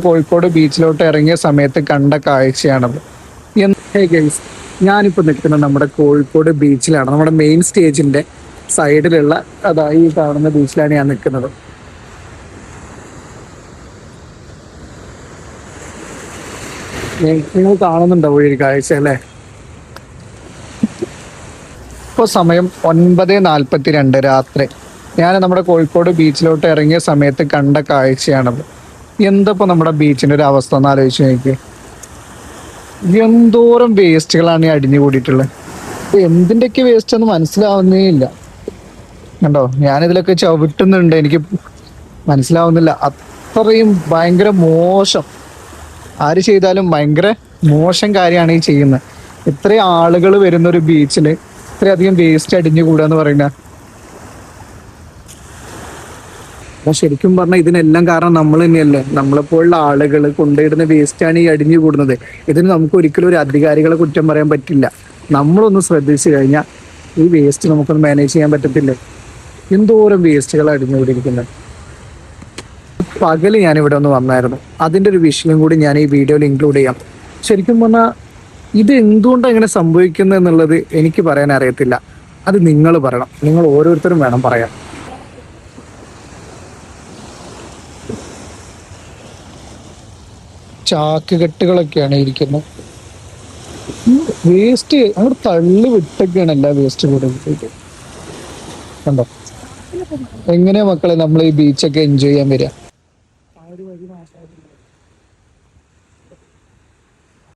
കോഴിക്കോട് ബീച്ചിലോട്ട് ഇറങ്ങിയ സമയത്ത് കണ്ട കാഴ്ചയാണത്. ഹേ ഗൈസ്, ഞാനിപ്പോൾ നിൽക്കുന്നത് നമ്മുടെ കോഴിക്കോട് ബീച്ചിലാണ്. നമ്മുടെ മെയിൻ സ്റ്റേജിന്റെ സൈഡിലുള്ള ഈ കാണുന്ന ബീച്ചിലാണ് ഞാൻ നിൽക്കുന്നത്. നിങ്ങൾ കാണുന്നുണ്ടോ ഈ കാഴ്ച അല്ലേ? ഇപ്പോൾ സമയം 9:42 രാത്രി. ഞാൻ നമ്മുടെ കോഴിക്കോട് ബീച്ചിലോട്ട് ഇറങ്ങിയ സമയത്ത് കണ്ട കാഴ്ചയാണത്. എന്തപ്പോ നമ്മുടെ ബീച്ചിന്റെ ഒരു അവസ്ഥ ഒന്ന് ആലോചിച്ച് നോക്കി. എന്തോരം വേസ്റ്റുകളാണ് ഈ അടിഞ്ഞു കൂടിയിട്ടുള്ളത്. എന്തിൻ്റെയൊക്കെ വേസ്റ്റ് ഒന്നും മനസ്സിലാവുന്നേ ഇല്ല. കണ്ടോ, ഞാനിതിലൊക്കെ ചവിട്ടുന്നുണ്ട്, എനിക്ക് മനസ്സിലാവുന്നില്ല. അത്രയും ഭയങ്കര മോശം, ആര് ചെയ്താലും ഭയങ്കര മോശം കാര്യമാണ് ഈ ചെയ്യുന്നത്. ഇത്രയും ആളുകൾ വരുന്ന ഒരു ബീച്ചിൽ ഇത്രയധികം വേസ്റ്റ് അടിഞ്ഞു കൂടാന്ന് പറയുന്നത്. അപ്പൊ ശരിക്കും പറഞ്ഞാൽ ഇതിനെല്ലാം കാരണം നമ്മൾ തന്നെയല്ലേ. നമ്മളെപ്പോലുള്ള ആളുകൾ കൊണ്ടുപോയിടുന്ന വേസ്റ്റാണ് ഈ അടിഞ്ഞു കൂടുന്നത്. ഇതിന് നമുക്ക് ഒരിക്കലും ഒരു അധികാരികളെ കുറ്റം പറയാൻ പറ്റില്ല. നമ്മളൊന്ന് ശ്രദ്ധിച്ചു കഴിഞ്ഞാൽ ഈ വേസ്റ്റ് നമുക്കൊന്ന് മാനേജ് ചെയ്യാൻ പറ്റത്തില്ലേ. എന്തോരം വേസ്റ്റുകൾ അടിഞ്ഞുകൂടിയിരിക്കുന്നത്. പകല് ഞാനിവിടെ ഒന്ന് വന്നായിരുന്നു, അതിൻ്റെ ഒരു വിഷയം കൂടി ഞാൻ ഈ വീഡിയോയിൽ ഇൻക്ലൂഡ് ചെയ്യാം. ശരിക്കും പറഞ്ഞാൽ ഇത് എന്തുകൊണ്ടാണ് ഇങ്ങനെ സംഭവിക്കുന്നത് എന്നുള്ളത് എനിക്ക് പറയാൻ അറിയത്തില്ല. അത് നിങ്ങൾ പറയണം, നിങ്ങൾ ഓരോരുത്തരും വേണം പറയാൻ. ചാക്കുകെട്ടുകളൊക്കെയാണ് ഇരിക്കുന്നത്. വേസ്റ്റ് അങ്ങോട്ട് തള്ളി വിട്ടൊക്കെയാണ് എല്ലാ വേസ്റ്റ് കൂടെ. കണ്ടോ എങ്ങനെയാ മക്കളെ നമ്മൾ ഈ ബീച്ചൊക്കെ എൻജോയ് ചെയ്യാൻ വരിക.